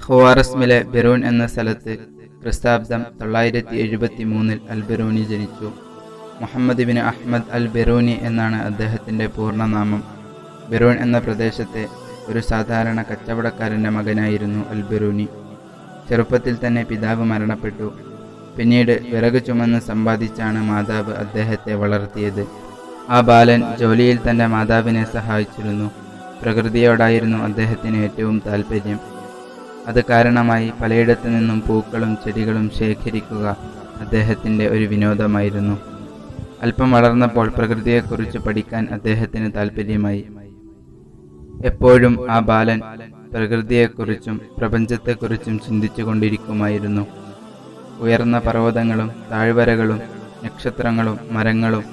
ഖുവാറസ്മിലെ ബെറൂൻ എന്ന സ്ഥലത്ത് ക്രിസ്താബ്ദം 973 അൽ-ബിറൂനി ജനിച്ചു. മുഹമ്മദ് ബിൻ അഹ്മദ് അൽ-ബിറൂനി എന്നാണ് അദ്ദേഹത്തിൻ്റെ പൂർണ്ണനാമം. ബെറൂൻ എന്ന പ്രദേശത്തെ ഒരു സാധാരണ കച്ചവടക്കാരൻ്റെ മകനായിരുന്നു അൽ-ബിറൂനി. ചെറുപ്പത്തിൽ തന്നെ പിതാവ് മരണപ്പെട്ടു. പിന്നീട് വിറക് ചുമന്ന് സമ്പാദിച്ചാണ് മാതാവ് അദ്ദേഹത്തെ വളർത്തിയത്. ആ ബാലൻ ജോലിയിൽ തൻ്റെ മാതാവിനെ സഹായിച്ചിരുന്നു. പ്രകൃതിയോടായിരുന്നു അദ്ദേഹത്തിന് ഏറ്റവും താല്പര്യം. അത് കാരണമായി പലയിടത്തു നിന്നും പൂക്കളും ചെടികളും ശേഖരിക്കുക അദ്ദേഹത്തിൻ്റെ ഒരു വിനോദമായിരുന്നു. അല്പം വളർന്നപ്പോൾ പ്രകൃതിയെക്കുറിച്ച് പഠിക്കാൻ അദ്ദേഹത്തിന് താല്പര്യമായി. എപ്പോഴും ആ ബാലൻ പ്രകൃതിയെക്കുറിച്ചും പ്രപഞ്ചത്തെക്കുറിച്ചും ചിന്തിച്ചു കൊണ്ടിരിക്കുമായിരുന്നു. ഉയർന്ന പർവ്വതങ്ങളും താഴ്വരകളും നക്ഷത്രങ്ങളും മരങ്ങളും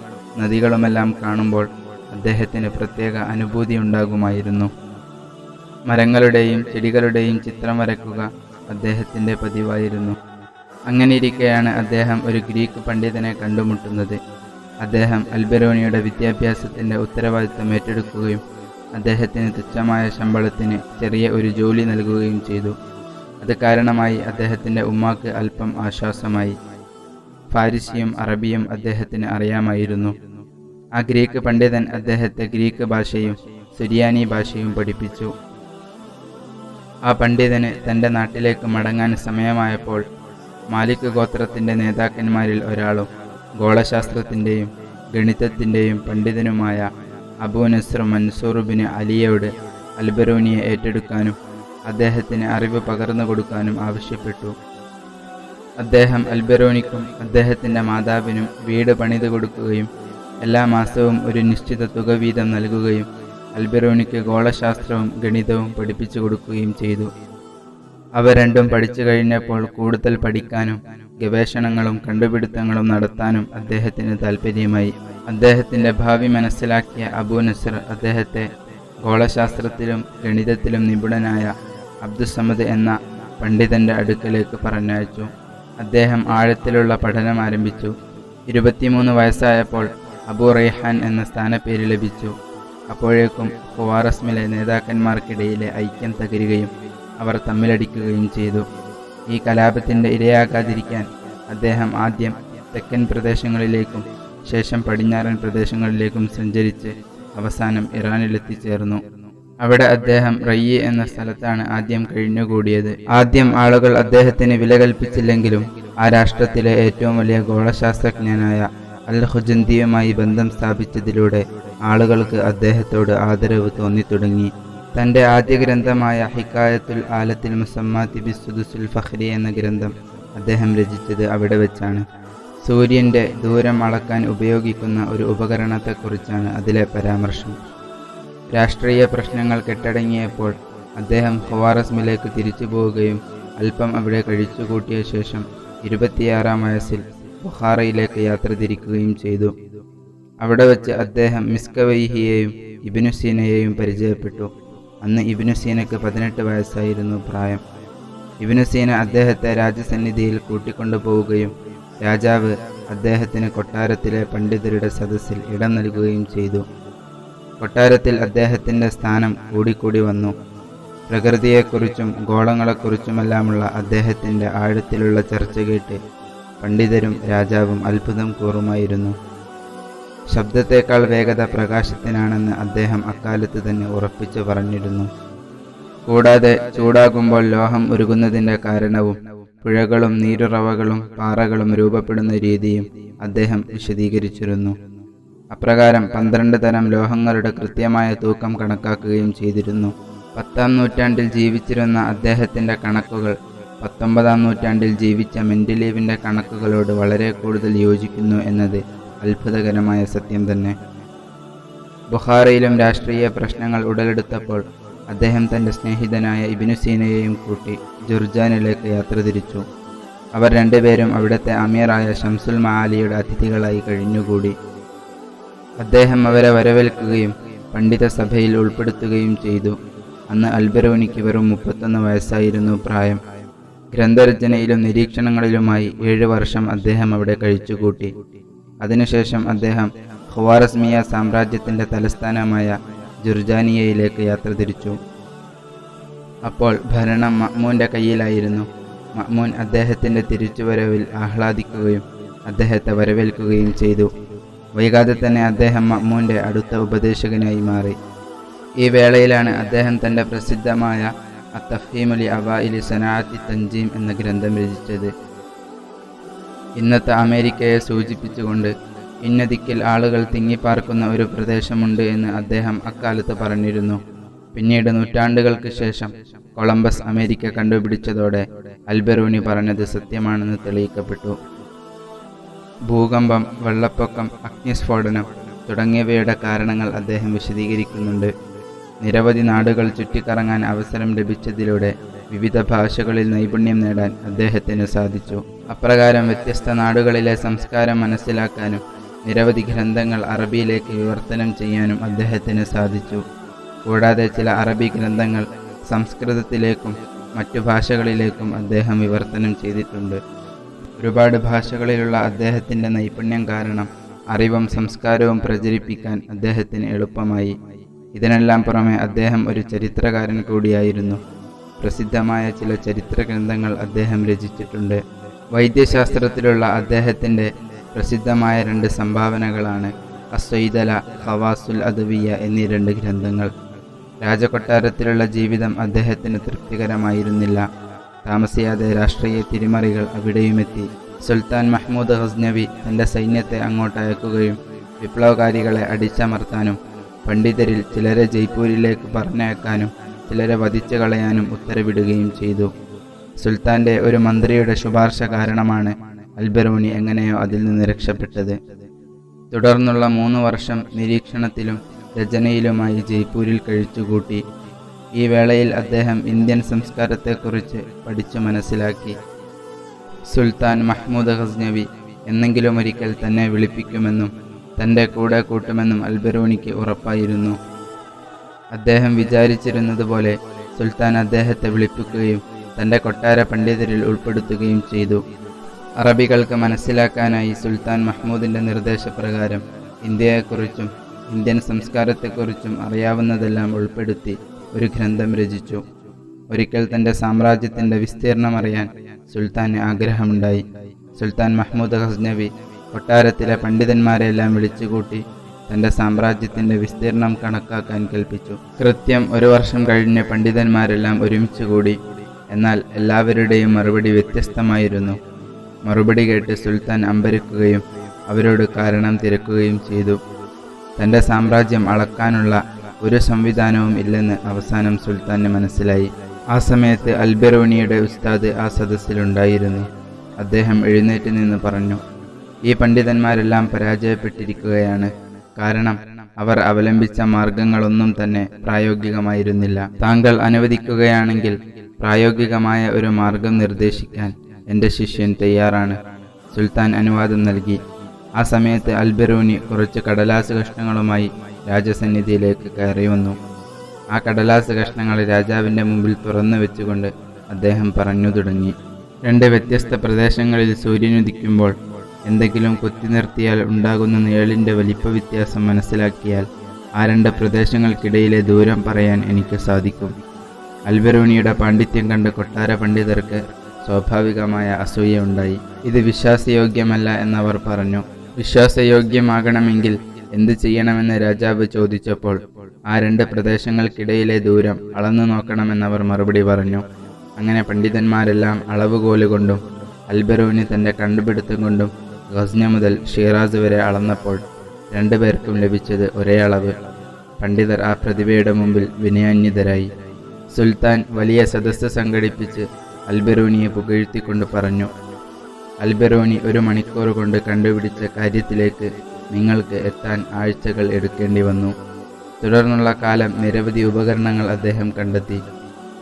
നദികളുമെല്ലാം കാണുമ്പോൾ അദ്ദേഹത്തിന് പ്രത്യേക അനുഭൂതി ഉണ്ടാകുമായിരുന്നു. മരങ്ങളുടെയും ചെടികളുടെയും ചിത്രം വരയ്ക്കുക അദ്ദേഹത്തിൻ്റെ പതിവായിരുന്നു. അങ്ങനെയിരിക്കെയാണ് അദ്ദേഹം ഒരു ഗ്രീക്ക് പണ്ഡിതനെ കണ്ടുമുട്ടുന്നത്. അദ്ദേഹം അൽ-ബിറൂനിയുടെ വിദ്യാഭ്യാസത്തിൻ്റെ ഉത്തരവാദിത്തം ഏറ്റെടുക്കുകയും അദ്ദേഹത്തിന് തുച്ഛമായ ശമ്പളത്തിന് ചെറിയ ഒരു ജോലി നൽകുകയും ചെയ്തു. അത് കാരണമായി അദ്ദേഹത്തിൻ്റെ ഉമ്മാക്ക് അല്പം ആശ്വാസമായി. ഫാരിസിയും അറബിയും അദ്ദേഹത്തിന് അറിയാമായിരുന്നു. ആ ഗ്രീക്ക് പണ്ഡിതൻ അദ്ദേഹത്തെ ഗ്രീക്ക് ഭാഷയും സുരിയാനി ഭാഷയും പഠിപ്പിച്ചു. ആ പണ്ഡിതന് തൻ്റെ നാട്ടിലേക്ക് മടങ്ങാൻ സമയമായപ്പോൾ മാലിക് ഗോത്രത്തിൻ്റെ നേതാക്കന്മാരിൽ ഒരാളും ഗോളശാസ്ത്രത്തിൻ്റെയും ഗണിതത്തിൻ്റെയും പണ്ഡിതനുമായ അബൂ നസ്ർ മൻസൂർ ബിൻ അലിയോട് അൽ-ബിറൂനിയെ ഏറ്റെടുക്കാനും അദ്ദേഹത്തിന് അറിവ് പകർന്നു കൊടുക്കാനും ആവശ്യപ്പെട്ടു. അദ്ദേഹം അൽ-ബിറൂനിക്കും അദ്ദേഹത്തിൻ്റെ മാതാവിനും വീട് പണിതു കൊടുക്കുകയും എല്ലാ മാസവും ഒരു നിശ്ചിത തുക വീതം നൽകുകയും അൽ-ബിറൂനിക്ക് ഗോളശാസ്ത്രവും ഗണിതവും പഠിപ്പിച്ചു കൊടുക്കുകയും ചെയ്തു. അവ രണ്ടും പഠിച്ചു കഴിഞ്ഞപ്പോൾ കൂടുതൽ പഠിക്കാനും ഗവേഷണങ്ങളും കണ്ടുപിടുത്തങ്ങളും നടത്താനും അദ്ദേഹത്തിന് താല്പര്യമായി. അദ്ദേഹത്തിൻ്റെ ഭാവി മനസ്സിലാക്കിയ അബൂ നസ്ർ അദ്ദേഹത്തെ ഗോളശാസ്ത്രത്തിലും ഗണിതത്തിലും നിപുണനായ അബ്ദുസ്സമദ് എന്ന പണ്ഡിതൻ്റെ അടുക്കലേക്ക് പറഞ്ഞയച്ചു. അദ്ദേഹം ആഴത്തിലുള്ള പഠനം ആരംഭിച്ചു. 23 വയസ്സായപ്പോൾ അബൂ റൈഹാൻ എന്ന സ്ഥാനപ്പേര് ലഭിച്ചു. അപ്പോഴേക്കും ഖുവാറസ്മിലെ നേതാക്കന്മാർക്കിടയിലെ ഐക്യം തകരുകയും അവർ തമ്മിലടിക്കുകയും ചെയ്തു. ഈ കലാപത്തിൻ്റെ ഇരയാകാതിരിക്കാൻ അദ്ദേഹം ആദ്യം തെക്കൻ പ്രദേശങ്ങളിലേക്കും ശേഷം പടിഞ്ഞാറൻ പ്രദേശങ്ങളിലേക്കും സഞ്ചരിച്ച് അവസാനം ഇറാനിലെത്തിച്ചേർന്നു. അവിടെ അദ്ദേഹം റയ്യി എന്ന സ്ഥലത്താണ് ആദ്യം കഴിഞ്ഞുകൂടിയത്. ആദ്യം ആളുകൾ അദ്ദേഹത്തിന് വില കൽപ്പിച്ചില്ലെങ്കിലും ആ രാഷ്ട്രത്തിലെ ഏറ്റവും വലിയ ഗോളശാസ്ത്രജ്ഞനായ അൽ-ഖുജന്തിയുമായി ബന്ധം സ്ഥാപിച്ചതിലൂടെ ആളുകൾക്ക് അദ്ദേഹത്തോട് ആദരവ് തോന്നിത്തുടങ്ങി. തൻ്റെ ആദ്യ ഗ്രന്ഥമായ ഹിക്കായത്തുൽ ആലത്തിൽ മുസമ്മാത്തി ബിസ്സുദുസുൽ ഫഖ്രി എന്ന ഗ്രന്ഥം അദ്ദേഹം രചിച്ചത് അവിടെ വെച്ചാണ്. സൂര്യൻ്റെ ദൂരം അളക്കാൻ ഉപയോഗിക്കുന്ന ഒരു ഉപകരണത്തെക്കുറിച്ചാണ് അതിലെ പരാമർശം. രാഷ്ട്രീയ പ്രശ്നങ്ങൾ കെട്ടടങ്ങിയപ്പോൾ അദ്ദേഹം ഖുവാറസ്മിലേക്ക് തിരിച്ചു പോവുകയും അല്പം അവിടെ കഴിച്ചുകൂട്ടിയ ശേഷം 26-ാം വയസ്സിൽ ബുഖാറയിലേക്ക് യാത്ര തിരിക്കുകയും ചെയ്തു. അവിടെ വച്ച് അദ്ദേഹം മിസ്കവൈഹിയെയും ഇബ്നു സീനയെയും പരിചയപ്പെട്ടു. അന്ന് ഇബ്നു സീനയ്ക്ക് 18 വയസ്സായിരുന്നു പ്രായം. ഇബ്നു സീന അദ്ദേഹത്തെ രാജസന്നിധിയിൽ കൂട്ടിക്കൊണ്ടുപോവുകയും രാജാവ് അദ്ദേഹത്തിന് കൊട്ടാരത്തിലെ പണ്ഡിതരുടെ സദസ്സിൽ ഇടം നൽകുകയും ചെയ്തു. കൊട്ടാരത്തിൽ അദ്ദേഹത്തിൻ്റെ സ്ഥാനം കൂടിക്കൂടി വന്നു. പ്രകൃതിയെക്കുറിച്ചും ഗോളങ്ങളെക്കുറിച്ചുമെല്ലാമുള്ള അദ്ദേഹത്തിൻ്റെ ആഴത്തിലുള്ള ചർച്ച കേട്ട് പണ്ഡിതരും രാജാവും അത്ഭുതം കൂറുമായിരുന്നു. ശബ്ദത്തേക്കാൾ വേഗത പ്രകാശത്തിനാണെന്ന് അദ്ദേഹം അക്കാലത്ത് തന്നെ ഉറപ്പിച്ചു പറഞ്ഞിരുന്നു. കൂടാതെ ചൂടാകുമ്പോൾ ലോഹം ഉരുകുന്നതിൻ്റെ കാരണവും പുഴകളും നീരുറവകളും പാറകളും രൂപപ്പെടുന്ന രീതിയും അദ്ദേഹം വിശദീകരിച്ചിരുന്നു. അപ്രകാരം 12 തരം ലോഹങ്ങളുടെ കൃത്യമായ തൂക്കം കണക്കാക്കുകയും ചെയ്തിരുന്നു. 10-ാം നൂറ്റാണ്ടിൽ ജീവിച്ചിരുന്ന അദ്ദേഹത്തിൻ്റെ കണക്കുകൾ 19-ാം നൂറ്റാണ്ടിൽ ജീവിച്ച മെൻഡലീവിൻ്റെ കണക്കുകളോട് വളരെ കൂടുതൽ യോജിക്കുന്നു എന്നത് അത്ഭുതകരമായ സത്യം തന്നെ. ബുഖാറയിലും രാഷ്ട്രീയ പ്രശ്നങ്ങൾ ഉടലെടുത്തപ്പോൾ അദ്ദേഹം തൻ്റെ സ്നേഹിതനായ ഇബ്നു സീനയെയും കൂട്ടി ജുർജാനിലേക്ക് യാത്ര തിരിച്ചു. അവർ രണ്ടുപേരും അവിടുത്തെ അമീറായ ഷംസുൽ മആലിയുടെ അതിഥികളായി കഴിഞ്ഞുകൂടി. അദ്ദേഹം അവരെ വരവേൽക്കുകയും പണ്ഡിത സഭയിൽ ഉൾപ്പെടുത്തുകയും ചെയ്തു. അന്ന് അൽ-ബിറൂനിക്ക് വെറും 31 വയസ്സായിരുന്നു പ്രായം. ഗ്രന്ഥരചനയിലും നിരീക്ഷണങ്ങളിലുമായി 7 വർഷം അദ്ദേഹം അവിടെ കഴിച്ചുകൂട്ടി. അതിനുശേഷം അദ്ദേഹം ഖുവാറസ്മിയ സാമ്രാജ്യത്തിൻ്റെ തലസ്ഥാനമായ ജുർജാനിയയിലേക്ക് യാത്ര തിരിച്ചു. അപ്പോൾ ഭരണം മഅ്മൂൻ്റെ കയ്യിലായിരുന്നു. മഅ്മൂൻ അദ്ദേഹത്തിൻ്റെ തിരിച്ചുവരവിൽ ആഹ്ലാദിക്കുകയും അദ്ദേഹത്തെ വരവേൽക്കുകയും ചെയ്തു. വൈകാതെ തന്നെ അദ്ദേഹം മഅ്മൂൻ്റെ അടുത്ത ഉപദേശകനായി മാറി. ഈ വേളയിലാണ് അദ്ദേഹം തൻ്റെ പ്രസിദ്ധമായ അത്തഫ്ഹീമു ലി അവ്വാഇലി സനാഅത്തി തൻജീം എന്ന ഗ്രന്ഥം രചിച്ചത്. ഇന്നത്തെ അമേരിക്കയെ സൂചിപ്പിച്ചുകൊണ്ട് ഇന്ന ദിക്കിൽ ആളുകൾ തിങ്ങിപ്പാർക്കുന്ന ഒരു പ്രദേശമുണ്ട് എന്ന് അദ്ദേഹം അക്കാലത്ത് പറഞ്ഞിരുന്നു. പിന്നീട് നൂറ്റാണ്ടുകൾക്ക് ശേഷം കൊളംബസ് അമേരിക്ക കണ്ടുപിടിച്ചതോടെ അൽബെറൂനി പറഞ്ഞത് സത്യമാണെന്ന് തെളിയിക്കപ്പെട്ടു. ഭൂകമ്പം, വെള്ളപ്പൊക്കം, അഗ്നിസ്ഫോടനം തുടങ്ങിയവയുടെ കാരണങ്ങൾ അദ്ദേഹം വിശദീകരിക്കുന്നുണ്ട്. നിരവധി നാടുകൾ ചുറ്റിക്കറങ്ങാൻ അവസരം ലഭിച്ചതിലൂടെ വിവിധ ഭാഷകളിൽ നൈപുണ്യം നേടാൻ അദ്ദേഹത്തിന് സാധിച്ചു. അപ്രകാരം വ്യത്യസ്ത നാടുകളിലെ സംസ്കാരം മനസ്സിലാക്കാനും നിരവധി ഗ്രന്ഥങ്ങൾ അറബിയിലേക്ക് വിവർത്തനം ചെയ്യാനും അദ്ദേഹത്തിന് സാധിച്ചു. കൂടാതെ ചില അറബി ഗ്രന്ഥങ്ങൾ സംസ്കൃതത്തിലേക്കും മറ്റു ഭാഷകളിലേക്കും അദ്ദേഹം വിവർത്തനം ചെയ്തിട്ടുണ്ട്. ഒരുപാട് ഭാഷകളിലുള്ള അദ്ദേഹത്തിൻ്റെ നൈപുണ്യം കാരണം അറിവും സംസ്കാരവും പ്രചരിപ്പിക്കാൻ അദ്ദേഹത്തിന് എളുപ്പമായി. ഇതിനെല്ലാം പുറമെ അദ്ദേഹം ഒരു ചരിത്രകാരൻ കൂടിയായിരുന്നു. പ്രസിദ്ധമായ ചില ചരിത്ര ഗ്രന്ഥങ്ങൾ അദ്ദേഹം രചിച്ചിട്ടുണ്ട്. വൈദ്യശാസ്ത്രത്തിലുള്ള അദ്ദേഹത്തിൻ്റെ പ്രസിദ്ധമായ 2 സംഭാവനകളാണ് അസ്വൈദല, ഖവാസുൽ അദവിയ എന്നീ 2 ഗ്രന്ഥങ്ങൾ. രാജകൊട്ടാരത്തിലുള്ള ജീവിതം അദ്ദേഹത്തിന് തൃപ്തികരമായിരുന്നില്ല. താമസിയാതെ രാഷ്ട്രീയ തിരിമറികൾ അവിടെയുമെത്തി. സുൽത്താൻ മഹ്മൂദ് ഗസ്നവി തൻ്റെ സൈന്യത്തെ അങ്ങോട്ടയക്കുകയും വിപ്ലവകാരികളെ അടിച്ചമർത്താനും പണ്ഡിതരിൽ ചിലരെ ജയ്പൂരിലേക്ക് പറഞ്ഞയക്കാനും ചിലരെ വധിച്ചു കളയാനും ഉത്തരവിടുകയും ചെയ്തു. സുൽത്താൻ്റെ ഒരു മന്ത്രിയുടെ ശുപാർശ കാരണമാണ് അൽബെറൂനി എങ്ങനെയോ അതിൽ നിന്ന് രക്ഷപ്പെട്ടത്. തുടർന്നുള്ള 3 വർഷം നിരീക്ഷണത്തിലും രചനയിലുമായി ജയ്പൂരിൽ കഴിച്ചുകൂട്ടി. ഈ വേളയിൽ അദ്ദേഹം ഇന്ത്യൻ സംസ്കാരത്തെക്കുറിച്ച് പഠിച്ചു മനസ്സിലാക്കി. സുൽത്താൻ മഹ്മൂദ് ഗസ്നവി എന്നെങ്കിലും ഒരിക്കൽ തന്നെ വിളിപ്പിക്കുമെന്നും തൻ്റെ കൂടെ കൂട്ടുമെന്നും അൽബെറൂനിക്ക് ഉറപ്പായിരുന്നു. അദ്ദേഹം വിചാരിച്ചിരുന്നതുപോലെ സുൽത്താൻ അദ്ദേഹത്തെ വിളിപ്പിക്കുകയും തൻ്റെ കൊട്ടാര പണ്ഡിതരിൽ ഉൾപ്പെടുത്തുകയും ചെയ്തു. അറബികൾക്ക് മനസ്സിലാക്കാനായി സുൽത്താൻ മഹ്മൂദിൻ്റെ നിർദ്ദേശപ്രകാരം ഇന്ത്യയെക്കുറിച്ചും ഇന്ത്യൻ സംസ്കാരത്തെക്കുറിച്ചും അറിയാവുന്നതെല്ലാം ഉൾപ്പെടുത്തി ഒരു ഗ്രന്ഥം രചിച്ചു. ഒരിക്കൽ തൻ്റെ സാമ്രാജ്യത്തിൻ്റെ വിസ്തീർണം അറിയാൻ സുൽത്താന് ആഗ്രഹമുണ്ടായി. സുൽത്താൻ മഹ്മൂദ് ഗസ്നവി കൊട്ടാരത്തിലെ പണ്ഡിതന്മാരെല്ലാം വിളിച്ചുകൂട്ടി തൻ്റെ സാമ്രാജ്യത്തിൻ്റെ വിസ്തീർണം കണക്കാക്കാൻ കൽപ്പിച്ചു. കൃത്യം 1 വർഷം കഴിഞ്ഞ് പണ്ഡിതന്മാരെല്ലാം ഒരുമിച്ചുകൂടി. എന്നാൽ എല്ലാവരുടെയും മറുപടി വ്യത്യസ്തമായിരുന്നു. മറുപടി കേട്ട് സുൽത്താൻ അമ്പരക്കുകയും അവരോട് കാരണം തിരക്കുകയും ചെയ്തു. തൻ്റെ സാമ്രാജ്യം അളക്കാനുള്ള ഒരു സംവിധാനവും ഇല്ലെന്ന് അവസാനം സുൽത്താന് മനസ്സിലായി. ആ സമയത്ത് അൽബെറൂനിയുടെ ഉസ്താദ് ആ സദസ്സിലുണ്ടായിരുന്നു. അദ്ദേഹം എഴുന്നേറ്റ് നിന്ന് പറഞ്ഞു, ഈ പണ്ഡിതന്മാരെല്ലാം പരാജയപ്പെട്ടിരിക്കുകയാണ്. കാരണം അവർ അവലംബിച്ച മാർഗങ്ങളൊന്നും തന്നെ പ്രായോഗികമായിരുന്നില്ല. താങ്കൾ അനുവദിക്കുകയാണെങ്കിൽ പ്രായോഗികമായ ഒരു മാർഗം നിർദ്ദേശിക്കാൻ എൻ്റെ ശിഷ്യൻ തയ്യാറാണ്. സുൽത്താൻ അനുവാദം നൽകി. ആ സമയത്ത് അൽബെറൂനി കുറച്ച് കടലാസ് കഷ്ണങ്ങളുമായി രാജസന്നിധിയിലേക്ക് കയറി വന്നു. ആ കടലാസ് കഷ്ണങ്ങൾ രാജാവിൻ്റെ മുമ്പിൽ തുറന്നു വെച്ചുകൊണ്ട് അദ്ദേഹം പറഞ്ഞു തുടങ്ങി. 2 വ്യത്യസ്ത പ്രദേശങ്ങളിൽ സൂര്യനുദിക്കുമ്പോൾ എന്തെങ്കിലും കുത്തി നിർത്തിയാൽ ഉണ്ടാകുന്ന നിഴലിൻ്റെ വലിപ്പ വ്യത്യാസം മനസ്സിലാക്കിയാൽ ആ 2 പ്രദേശങ്ങൾക്കിടയിലെ ദൂരം പറയാൻ എനിക്ക് സാധിക്കും. അൽബെറൂനിയുടെ പാണ്ഡിത്യം കണ്ട് കൊട്ടാര പണ്ഡിതർക്ക് സ്വാഭാവികമായ അസൂയ ഉണ്ടായി. ഇത് വിശ്വാസയോഗ്യമല്ല എന്നവർ പറഞ്ഞു. വിശ്വാസയോഗ്യമാകണമെങ്കിൽ എന്ത് ചെയ്യണമെന്ന് രാജാവ് ചോദിച്ചപ്പോൾ ആ 2 പ്രദേശങ്ങൾക്കിടയിലെ ദൂരം അളന്നു നോക്കണമെന്നവർ മറുപടി പറഞ്ഞു. അങ്ങനെ പണ്ഡിതന്മാരെല്ലാം അളവുകോലുകൊണ്ടും അൽബെറൂനി തൻ്റെ കണ്ടുപിടുത്തം കൊണ്ടും ഗസ്ന മുതൽ ഷിറാസ് വരെ അളന്നപ്പോൾ 2 പേർക്കും ലഭിച്ചത് ഒരേ അളവ്. പണ്ഡിതർ ആ പ്രതിഭയുടെ മുമ്പിൽ വിനയാന്വിതരായി. സുൽത്താൻ വലിയ സദസ്സ് സംഘടിപ്പിച്ച് അൽബെറൂനിയെ പുകഴ്ത്തിക്കൊണ്ട് പറഞ്ഞു, അൽബെറൂനി 1 മണിക്കൂർ കൊണ്ട് കണ്ടുപിടിച്ച കാര്യത്തിലേക്ക് നിങ്ങൾക്ക് എത്താൻ ആഴ്ചകൾ എടുക്കേണ്ടി വന്നു. തുടർന്നുള്ള കാലം നിരവധി ഉപകരണങ്ങൾ അദ്ദേഹം കണ്ടെത്തി.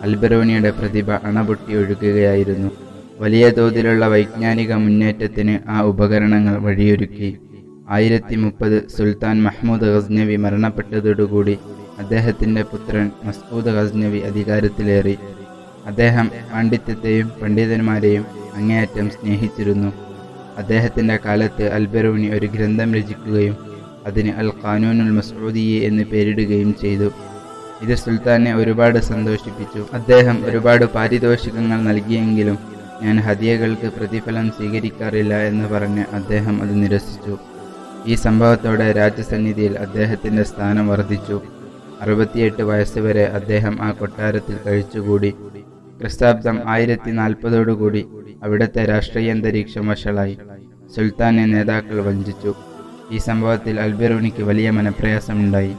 അൽബെറൂനിയുടെ പ്രതിഭ അണപൊട്ടി ഒഴുകുകയായിരുന്നു. വലിയ തോതിലുള്ള വൈജ്ഞാനിക മുന്നേറ്റത്തിന് ആ ഉപകരണങ്ങൾ വഴിയൊരുക്കി. 1030 സുൽത്താൻ മഹ്മൂദ് ഗസ്നവി മരണപ്പെട്ടതോടുകൂടി അദ്ദേഹത്തിൻ്റെ പുത്രൻ മസ്ഊദ് ഗസ്നവി അധികാരത്തിലേറി. അദ്ദേഹം പാണ്ഡിത്യത്തെയും പണ്ഡിതന്മാരെയും അങ്ങേയറ്റം സ്നേഹിച്ചിരുന്നു. അദ്ദേഹത്തിൻ്റെ കാലത്ത് അൽബെറൂനി ഒരു ഗ്രന്ഥം രചിക്കുകയും അതിന് അൽ ഖാനൂനുൽ മസ്ഊദി എന്ന് പേരിടുകയും ചെയ്തു. ഇത് സുൽത്താനെ ഒരുപാട് സന്തോഷിപ്പിച്ചു. അദ്ദേഹം ഒരുപാട് പാരിതോഷികങ്ങൾ നൽകിയെങ്കിലും ഞാൻ ഹദിയകൾക്ക് പ്രതിഫലം സ്വീകരിക്കാറില്ല എന്ന് പറഞ്ഞ് അദ്ദേഹം അത് നിരസിച്ചു. ഈ സംഭവത്തോടെ രാജസന്നിധിയിൽ അദ്ദേഹത്തിൻ്റെ സ്ഥാനം വർദ്ധിച്ചു. 68 വയസ്സുവരെ അദ്ദേഹം ആ കൊട്ടാരത്തിൽ കഴിച്ചുകൂടി. ക്രിസ്താബ്ദം 1040 അവിടുത്തെ രാഷ്ട്രീയാന്തരീക്ഷം വഷളായി. സുൽത്താനെ നേതാക്കൾ വഞ്ചിച്ചു. ഈ സംഭവത്തിൽ അൽബിറൂനിക്ക് വലിയ മനപ്രയാസമുണ്ടായി.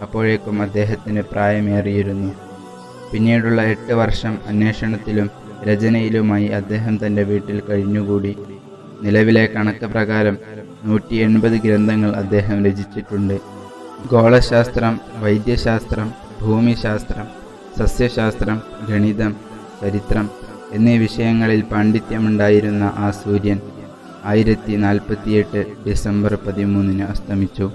അപ്പോഴേക്കും അദ്ദേഹത്തിന് പ്രായമേറിയിരുന്നു. പിന്നീടുള്ള 8 വർഷം അന്വേഷണത്തിലും രചനയിലുമായി അദ്ദേഹം തൻ്റെ വീട്ടിൽ കഴിഞ്ഞുകൂടി. നിലവിലെ കണക്ക് പ്രകാരം 180 ഗ്രന്ഥങ്ങൾ അദ്ദേഹം രചിച്ചിട്ടുണ്ട്. ഗോളശാസ്ത്രം, വൈദ്യശാസ്ത്രം, ഭൂമിശാസ്ത്രം, സസ്യശാസ്ത്രം, ഗണിതം, ചരിത്രം എന്നീ വിഷയങ്ങളിൽ പാണ്ഡിത്യമുണ്ടായിരുന്ന ആ സൂര്യൻ 1048 ഡിസംബർ 13 അസ്തമിച്ചു.